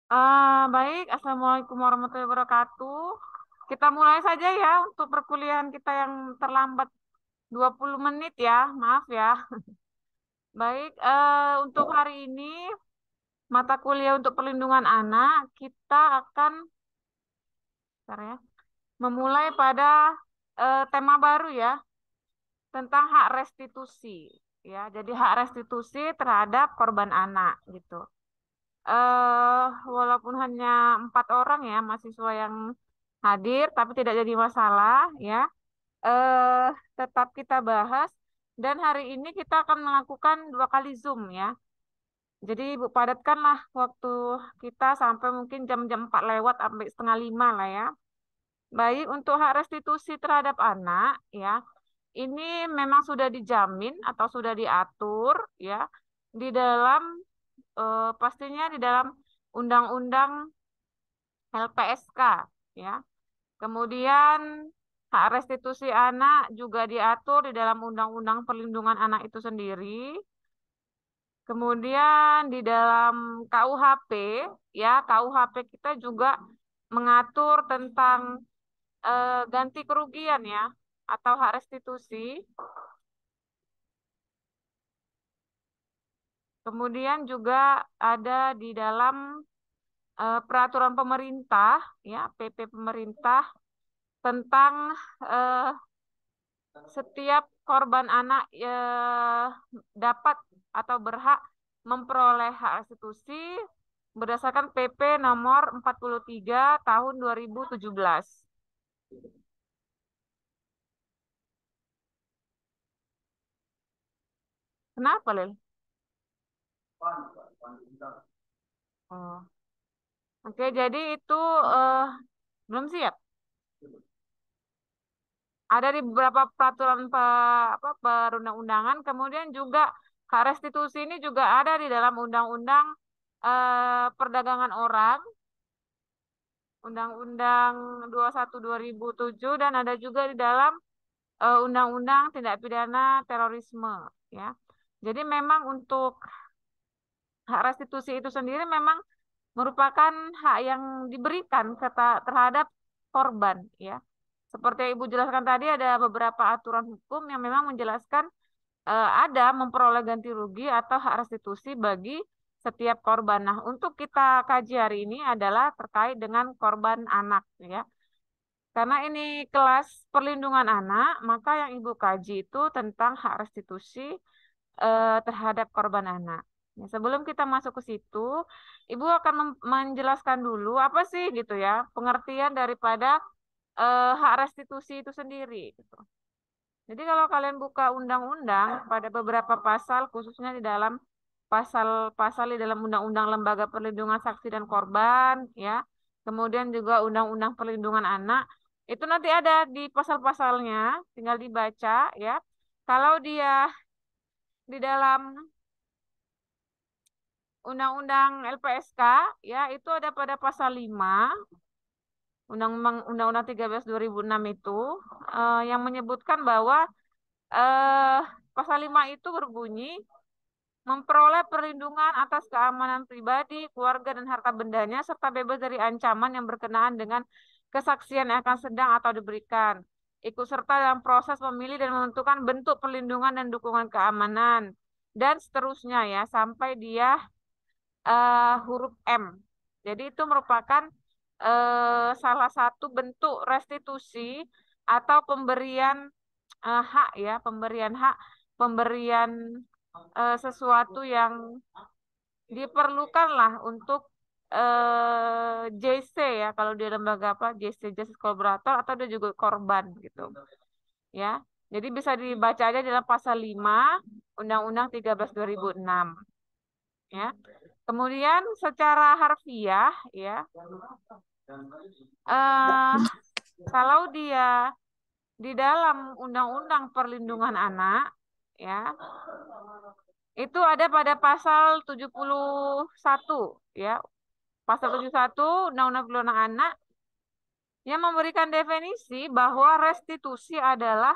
Baik, Assalamualaikum warahmatullahi wabarakatuh. Kita mulai saja ya untuk perkuliahan kita yang terlambat 20 menit ya, maaf ya. Baik, untuk hari ini mata kuliah untuk perlindungan anak kita akan bentar ya, memulai pada tema baru ya, tentang hak restitusi ya. Jadi hak restitusi terhadap korban anak gitu. Walaupun hanya 4 orang ya mahasiswa yang hadir, tapi tidak jadi masalah ya. eh Tetap kita bahas dan hari ini kita akan melakukan 2 kali Zoom ya. Jadi Ibu padatkanlah waktu kita sampai mungkin jam-jam 4 lewat sampai setengah 5 lah ya. Baik, untuk hak restitusi terhadap anak ya, ini memang sudah dijamin atau sudah diatur ya di dalam pastinya di dalam Undang-Undang LPSK ya. Kemudian hak restitusi anak juga diatur di dalam Undang-Undang Perlindungan Anak itu sendiri. Kemudian di dalam KUHP ya, KUHP kita juga mengatur tentang ganti kerugian ya atau hak restitusi. Kemudian juga ada di dalam peraturan pemerintah ya, PP pemerintah tentang eh, setiap korban anak dapat atau berhak memperoleh hak restitusi berdasarkan PP nomor 43 tahun 2017. Kenapa, Lel? Oh. Oke, jadi itu eh, belum siap. Ada di beberapa peraturan perundang-undangan, kemudian juga hak restitusi ini juga ada di dalam Undang-Undang Perdagangan Orang, Undang-Undang 21 2007 dan ada juga di dalam Undang-Undang Tindak Pidana Terorisme ya. Jadi memang untuk hak restitusi itu sendiri memang merupakan hak yang diberikan terhadap korban ya. Seperti yang Ibu jelaskan tadi ada beberapa aturan hukum yang memang menjelaskan ada memperoleh ganti rugi atau hak restitusi bagi setiap korban. Nah, untuk kita kaji hari ini adalah terkait dengan korban anak ya. Karena ini kelas perlindungan anak, maka yang Ibu kaji itu tentang hak restitusi terhadap korban anak. Ya, sebelum kita masuk ke situ, Ibu akan menjelaskan dulu apa sih gitu ya pengertian daripada hak restitusi itu sendiri gitu. Jadi kalau kalian buka undang-undang pada beberapa pasal, khususnya di dalam pasal-pasal di dalam Undang-Undang Lembaga Perlindungan Saksi dan Korban, ya, kemudian juga Undang-Undang Perlindungan Anak, itu nanti ada di pasal-pasalnya, tinggal dibaca, ya. Kalau dia di dalam Undang-Undang LPSK, ya, itu ada pada pasal 5, Undang-Undang 13 2006 itu, yang menyebutkan bahwa eh, pasal 5 itu berbunyi memperoleh perlindungan atas keamanan pribadi, keluarga, dan harta bendanya, serta bebas dari ancaman yang berkenaan dengan kesaksian yang akan sedang atau diberikan. Ikut serta dalam proses memilih dan menentukan bentuk perlindungan dan dukungan keamanan. Dan seterusnya ya, sampai dia huruf M. Jadi itu merupakan salah satu bentuk restitusi atau pemberian hak ya, pemberian hak, pemberian sesuatu yang diperlukan lah untuk JC ya, kalau dia lembaga apa JC Justice Collaborator atau dia juga korban gitu ya. Jadi bisa dibaca aja dalam pasal 5 Undang-Undang 13 2006 ya. Kemudian secara harfiah ya, eh kalau dia di dalam Undang-Undang Perlindungan Anak ya, itu ada pada pasal 71 ya. Pasal 71 Undang-Undang Perlindungan Anak yang memberikan definisi bahwa restitusi adalah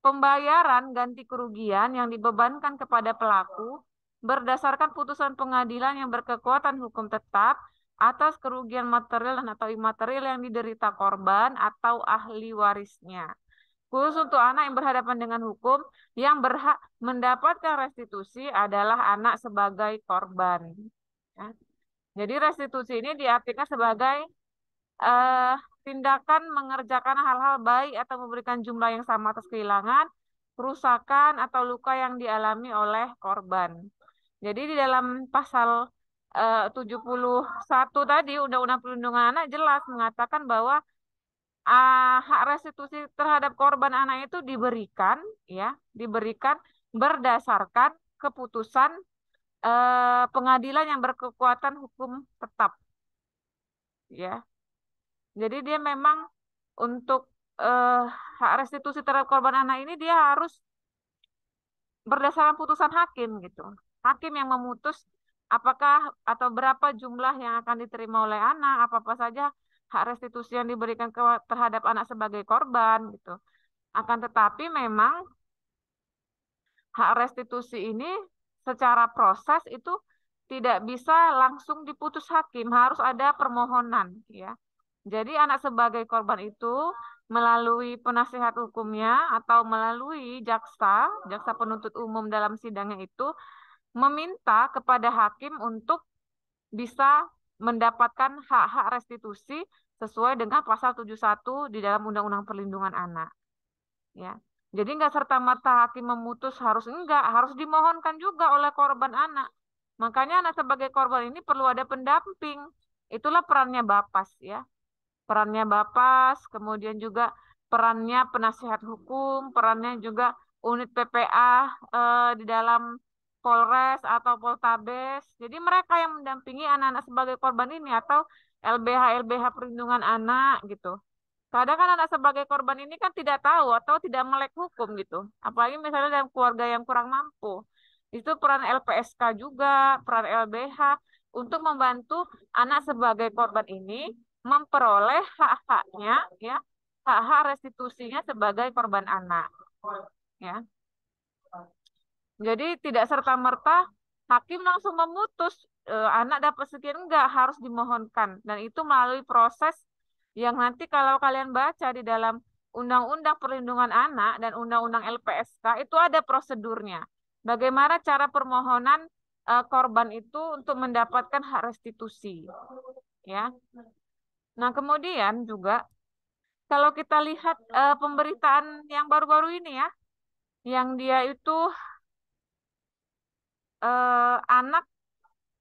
pembayaran ganti kerugian yang dibebankan kepada pelaku berdasarkan putusan pengadilan yang berkekuatan hukum tetap atas kerugian material dan atau imaterial yang diderita korban atau ahli warisnya. Khusus untuk anak yang berhadapan dengan hukum, yang berhak mendapatkan restitusi adalah anak sebagai korban. Ya. Jadi restitusi ini diartikan sebagai eh, tindakan mengerjakan hal-hal baik atau memberikan jumlah yang sama atas kehilangan, kerusakan atau luka yang dialami oleh korban. Jadi di dalam pasal 71 tadi Undang-Undang Perlindungan Anak jelas mengatakan bahwa hak restitusi terhadap korban anak itu diberikan, ya, diberikan berdasarkan keputusan pengadilan yang berkekuatan hukum tetap, ya. Jadi dia memang untuk hak restitusi terhadap korban anak ini dia harus berdasarkan putusan hakim gitu. Hakim yang memutus apakah atau berapa jumlah yang akan diterima oleh anak, apa-apa saja hak restitusi yang diberikan terhadap anak sebagai korban gitu. Akan tetapi memang hak restitusi ini secara proses itu tidak bisa langsung diputus hakim, harus ada permohonan ya. Jadi anak sebagai korban itu melalui penasihat hukumnya atau melalui jaksa penuntut umum dalam sidangnya itu meminta kepada hakim untuk bisa mendapatkan hak-hak restitusi sesuai dengan pasal 71 di dalam Undang-Undang Perlindungan Anak. Ya. Jadi nggak serta-merta hakim memutus enggak, harus dimohonkan juga oleh korban anak. Makanya anak sebagai korban ini perlu ada pendamping. Itulah perannya Bapas ya. Perannya Bapas, kemudian juga perannya penasihat hukum, perannya juga unit PPA di dalam Polres atau Poltabes. Jadi mereka yang mendampingi anak-anak sebagai korban ini atau LBH perlindungan anak gitu. Kadang kan anak sebagai korban ini kan tidak tahu atau tidak melek hukum gitu. Apalagi misalnya dalam keluarga yang kurang mampu. Itu peran LPSK juga, peran LBH untuk membantu anak sebagai korban ini memperoleh hak-haknya ya, hak-hak restitusinya sebagai korban anak. Ya. Jadi tidak serta-merta hakim langsung memutus anak dapat sekian, enggak, harus dimohonkan dan itu melalui proses yang nanti kalau kalian baca di dalam Undang-Undang Perlindungan Anak dan Undang-Undang LPSK itu ada prosedurnya. Bagaimana cara permohonan korban itu untuk mendapatkan hak restitusi, ya. Nah, kemudian juga kalau kita lihat pemberitaan yang baru-baru ini ya, yang dia itu anak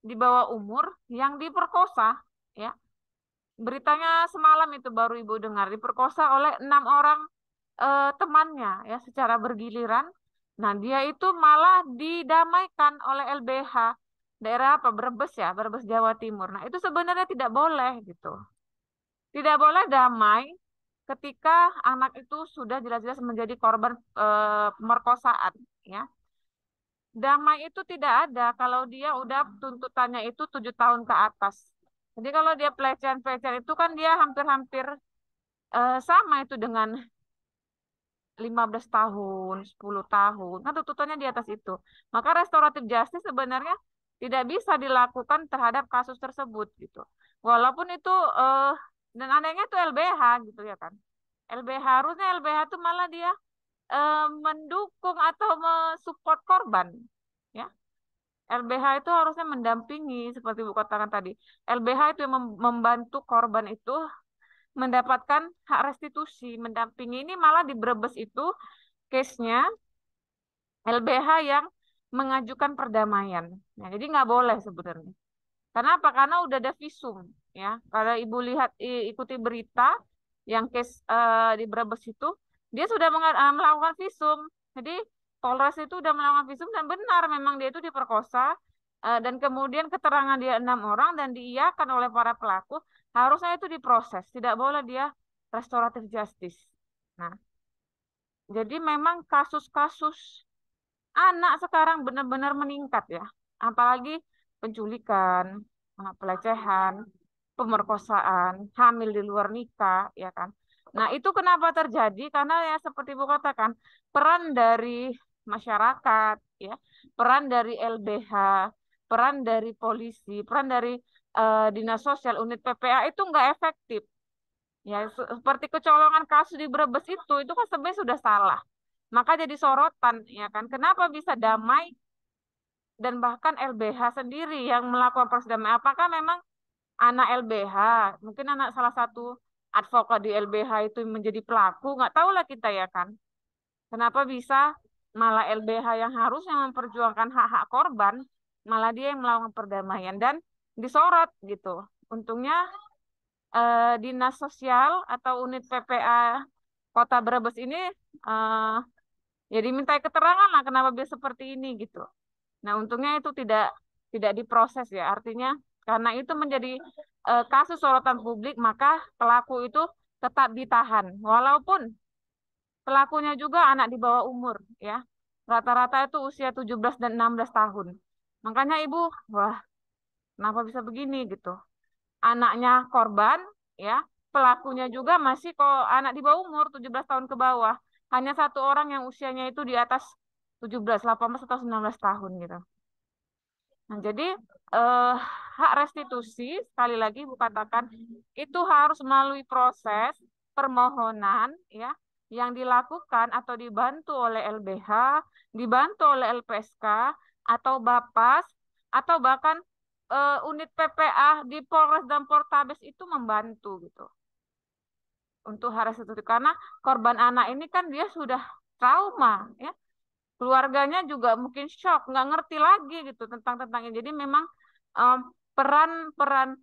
di bawah umur yang diperkosa, ya. Beritanya semalam itu baru Ibu dengar, diperkosa oleh 6 orang temannya ya secara bergiliran. Nah, dia itu malah didamaikan oleh LBH daerah apa Brebes ya, Brebes Jawa Timur. Nah, itu sebenarnya tidak boleh gitu. Tidak boleh damai ketika anak itu sudah jelas-jelas menjadi korban pemerkosaan ya. Damai itu tidak ada kalau dia udah tuntutannya itu 7 tahun ke atas. Jadi kalau dia pelecehan-pelecehan itu kan dia hampir-hampir sama itu dengan 15 tahun, 10 tahun. Kan tuntutannya di atas itu. Maka restoratif justice sebenarnya tidak bisa dilakukan terhadap kasus tersebut gitu. Walaupun itu dan anehnya itu LBH gitu ya kan. LBH harusnya LBH itu malah dia mendukung atau mensupport korban ya. LBH itu harusnya mendampingi seperti Bu katakan tadi. LBH itu yang membantu korban itu mendapatkan hak restitusi, mendampingi. Ini malah di Brebes itu case-nya LBH yang mengajukan perdamaian. Nah, jadi nggak boleh sebenarnya. Karena apa? Karena udah ada visum ya. Kalau Ibu lihat ikuti berita yang case di Brebes itu, dia sudah melakukan visum. Jadi Polres itu udah melakukan visum dan benar memang dia itu diperkosa dan kemudian keterangan dia 6 orang dan diiyakan oleh para pelaku, harusnya itu diproses. Tidak boleh dia restoratif justice. Nah, jadi memang kasus-kasus anak sekarang benar-benar meningkat ya. Apalagi penculikan, pelecehan, pemerkosaan, hamil di luar nikah, ya kan. Nah, itu kenapa terjadi? Karena ya seperti Bu katakan, peran dari masyarakat, ya, peran dari LBH, peran dari polisi, peran dari dinas sosial, unit PPA itu nggak efektif. Ya, seperti kecolongan kasus di Brebes itu kan sebenarnya sudah salah. Maka jadi sorotan, ya kan? Kenapa bisa damai dan bahkan LBH sendiri yang melakukan proses damai? Apakah memang anak LBH, mungkin anak salah satu advokat di LBH itu menjadi pelaku? Nggak tahu lah kita ya kan? Kenapa bisa malah LBH yang harusnya memperjuangkan hak-hak korban, malah dia yang melakukan perdamaian dan disorot gitu. Untungnya dinas sosial atau unit PPA Kota Brebes ini eh, ya dimintai keterangan lah kenapa bisa seperti ini gitu. Nah, untungnya itu tidak diproses ya. Artinya karena itu menjadi kasus sorotan publik, maka pelaku itu tetap ditahan. Walaupun pelakunya juga anak di bawah umur ya. Rata-rata itu usia 17 dan 16 tahun. Makanya ibu, wah, kenapa bisa begini gitu. Anaknya korban ya, pelakunya juga masih kok anak di bawah umur 17 tahun ke bawah. Hanya satu orang yang usianya itu di atas 17, 18 atau 19 tahun gitu. Nah, jadi eh, hak restitusi sekali lagi Ibu katakan itu harus melalui proses permohonan ya yang dilakukan atau dibantu oleh LBH, dibantu oleh LPSK atau Bapas atau bahkan unit PPA di Polres dan Poltabes itu membantu gitu untuk hak restitusi karena korban anak ini kan dia sudah trauma ya, keluarganya juga mungkin shock, nggak ngerti lagi gitu tentang ini. Jadi memang em, peran-peran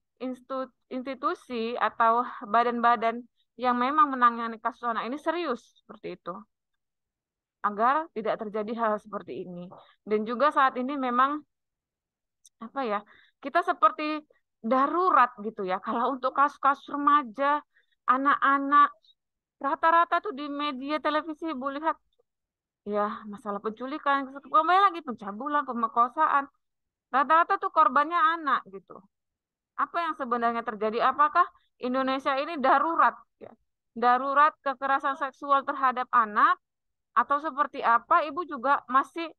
institusi atau badan-badan yang memang menangani kasus anak ini serius seperti itu agar tidak terjadi hal seperti ini. Dan juga saat ini memang apa ya, kita seperti darurat gitu ya. Kalau untuk kasus-kasus remaja, anak-anak, rata-rata tuh di media televisi Ibu lihat ya masalah penculikan, kembali lagi pencabulan, pemerkosaan. Rata-rata tuh korbannya anak gitu. Apa yang sebenarnya terjadi? Apakah Indonesia ini darurat ya? Darurat kekerasan seksual terhadap anak atau seperti apa? Ibu juga masih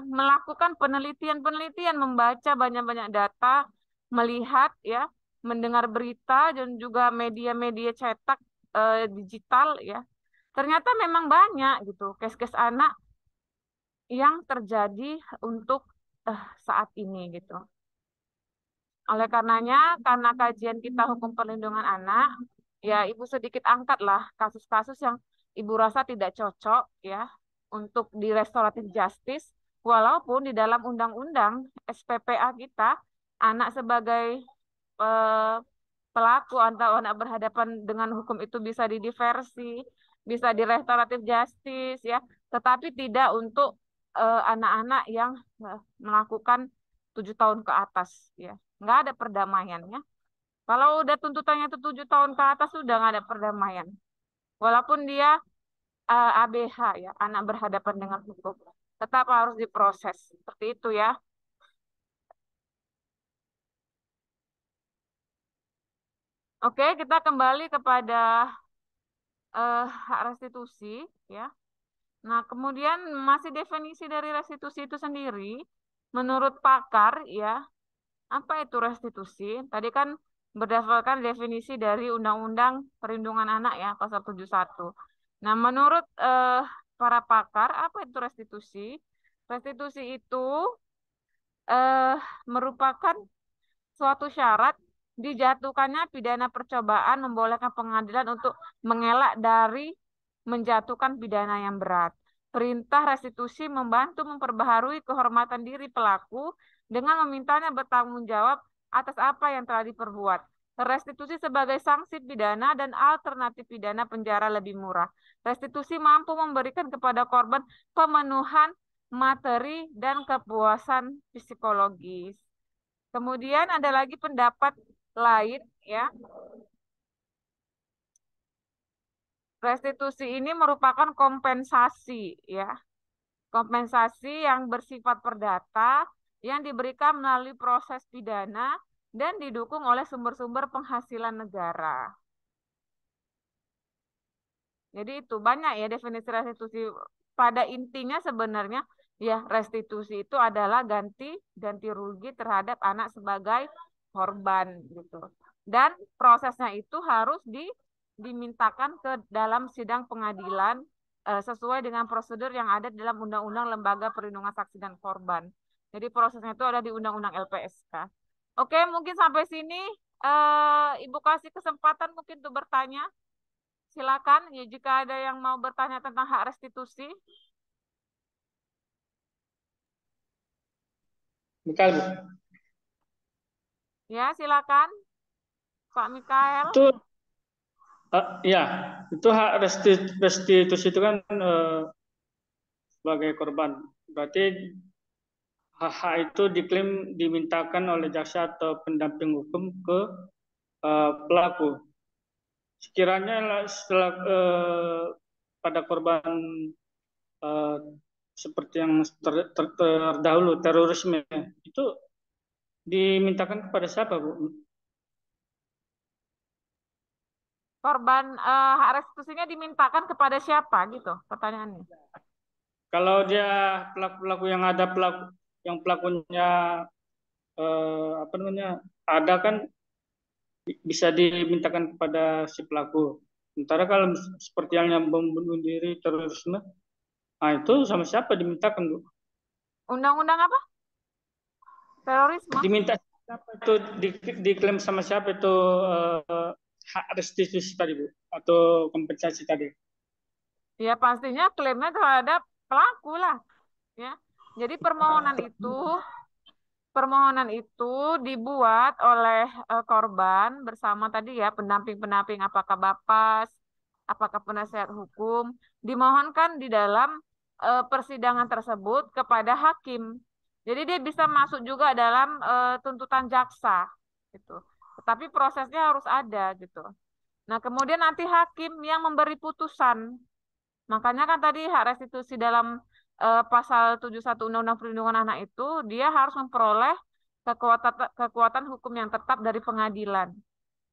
melakukan penelitian-penelitian, membaca banyak-banyak data, melihat ya, mendengar berita dan juga media-media cetak digital ya. Ternyata memang banyak gitu kes-kes anak yang terjadi untuk saat ini gitu. Oleh karenanya, karena kajian kita hukum perlindungan anak, ya Ibu sedikit angkatlah kasus-kasus yang Ibu rasa tidak cocok ya untuk di restoratif justice, walaupun di dalam undang-undang SPPA kita, anak sebagai eh, pelaku atau anak berhadapan dengan hukum itu bisa didiversi, bisa di restoratif justice ya, tetapi tidak untuk anak-anak yang melakukan 7 tahun ke atas ya, nggak ada perdamaiannya. Kalau udah tuntutannya itu 7 tahun ke atas sudah nggak ada perdamaian, walaupun dia ABH ya, anak berhadapan dengan hukum, tetap harus diproses seperti itu ya. Oke, kita kembali kepada hak restitusi ya. Nah, kemudian masih definisi dari restitusi itu sendiri, menurut pakar ya, apa itu restitusi? Tadi kan berdasarkan definisi dari Undang-Undang Perlindungan Anak ya, Pasal 71. Nah, menurut para pakar, apa itu restitusi? Restitusi itu eh, merupakan suatu syarat dijatuhkannya pidana percobaan membolehkan pengadilan untuk mengelak dari menjatuhkan pidana yang berat. Perintah restitusi membantu memperbaharui kehormatan diri pelaku dengan memintanya bertanggung jawab atas apa yang telah diperbuat. Restitusi sebagai sanksi pidana dan alternatif pidana penjara lebih murah. Restitusi mampu memberikan kepada korban pemenuhan materi dan kepuasan psikologis. Kemudian ada lagi pendapat lain ya. Restitusi ini merupakan kompensasi ya. Kompensasi yang bersifat perdata yang diberikan melalui proses pidana dan didukung oleh sumber-sumber penghasilan negara. Jadi itu banyak ya definisi restitusi. Pada intinya sebenarnya Ya, restitusi itu adalah ganti rugi terhadap anak sebagai korban gitu. Dan prosesnya itu harus dimintakan ke dalam sidang pengadilan sesuai dengan prosedur yang ada dalam Undang-Undang Lembaga Perlindungan Saksi dan Korban. Jadi prosesnya itu ada di Undang-Undang LPSK. Oke, mungkin sampai sini Ibu kasih kesempatan mungkin untuk bertanya. Silakan ya jika ada yang mau bertanya tentang hak restitusi. Mikael, Bu. Ya, silakan Pak Mikael. Itu ya, itu hak restitusi itu kan sebagai korban. Berarti hak itu diklaim dimintakan oleh jaksa atau pendamping hukum ke pelaku. Sekiranya setelah pada korban eh, seperti yang terdahulu terorisme itu dimintakan kepada siapa, Bu? Korban hak restitusinya dimintakan kepada siapa gitu pertanyaannya. Kalau dia pelaku-pelaku yang ada pelakunya apa namanya ada kan bisa dimintakan kepada si pelaku. Sementara kalau seperti yang membunuh diri terorisme, nah itu sama siapa dimintakan, Bu? Undang-undang apa? Terorisme. Diminta siapa itu diklaim sama siapa itu hak restitusi tadi, Bu, atau kompensasi tadi? Ya pastinya klaimnya terhadap pelaku lah ya. Jadi permohonan itu dibuat oleh korban bersama tadi ya pendamping-pendamping apakah Bapas, apakah penasihat hukum dimohonkan di dalam persidangan tersebut kepada hakim. Jadi dia bisa masuk juga dalam tuntutan jaksa gitu. Tetapi prosesnya harus ada gitu. Nah, kemudian nanti hakim yang memberi putusan. Makanya kan tadi hak restitusi dalam pasal 71 Undang-Undang Perlindungan Anak itu dia harus memperoleh kekuatan hukum yang tetap dari pengadilan.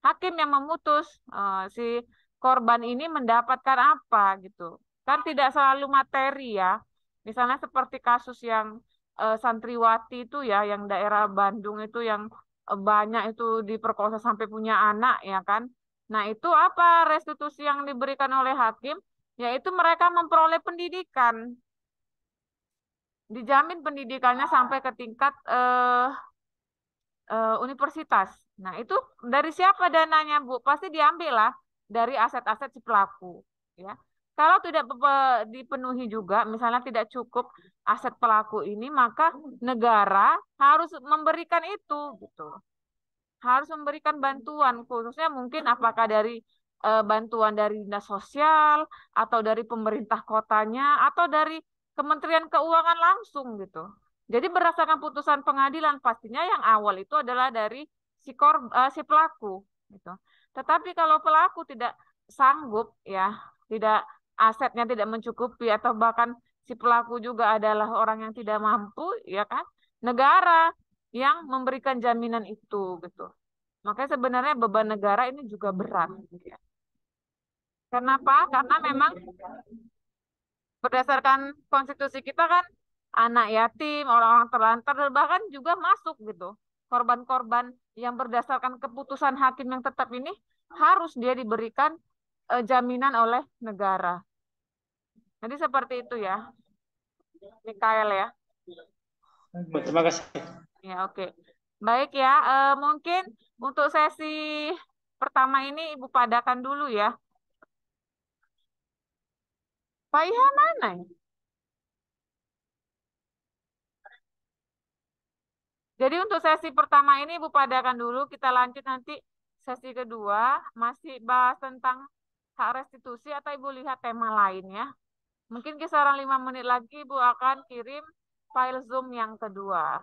Hakim yang memutus si korban ini mendapatkan apa gitu. Kan tidak selalu materi ya. Misalnya seperti kasus yang santriwati itu ya, yang daerah Bandung itu yang banyak itu diperkosa sampai punya anak ya kan. Nah itu apa restitusi yang diberikan oleh hakim? Yaitu mereka memperoleh pendidikan, dijamin pendidikannya sampai ke tingkat universitas. Nah, itu dari siapa dananya, Bu? Pasti diambil lah dari aset-aset si pelaku, ya. Kalau tidak dipenuhi juga, misalnya tidak cukup aset pelaku ini, maka negara harus memberikan itu, gitu. Harus memberikan bantuan, khususnya mungkin apakah dari bantuan dari dinas sosial, atau dari pemerintah kotanya, atau dari Kementerian Keuangan langsung, gitu. Jadi berdasarkan putusan pengadilan pastinya yang awal itu adalah dari si pelaku gitu. Tetapi kalau pelaku tidak sanggup ya, tidak asetnya tidak mencukupi atau bahkan si pelaku juga adalah orang yang tidak mampu ya kan, negara yang memberikan jaminan itu gitu. Makanya sebenarnya beban negara ini juga berat ya. Kenapa? Karena memang berdasarkan konstitusi kita kan anak yatim, orang-orang terlantar, dan bahkan juga masuk gitu. Korban-korban yang berdasarkan keputusan hakim yang tetap ini harus dia diberikan jaminan oleh negara. Jadi seperti itu ya, Mikael ya. Terima kasih. Ya oke. Baik ya, mungkin untuk sesi pertama ini Ibu padakan dulu ya. Pak Iha mana ya? Jadi untuk sesi pertama ini Ibu padakan dulu, kita lanjut nanti sesi kedua, masih bahas tentang hak restitusi atau Ibu lihat tema lain ya. Mungkin kisaran 5 menit lagi Ibu akan kirim file Zoom yang kedua.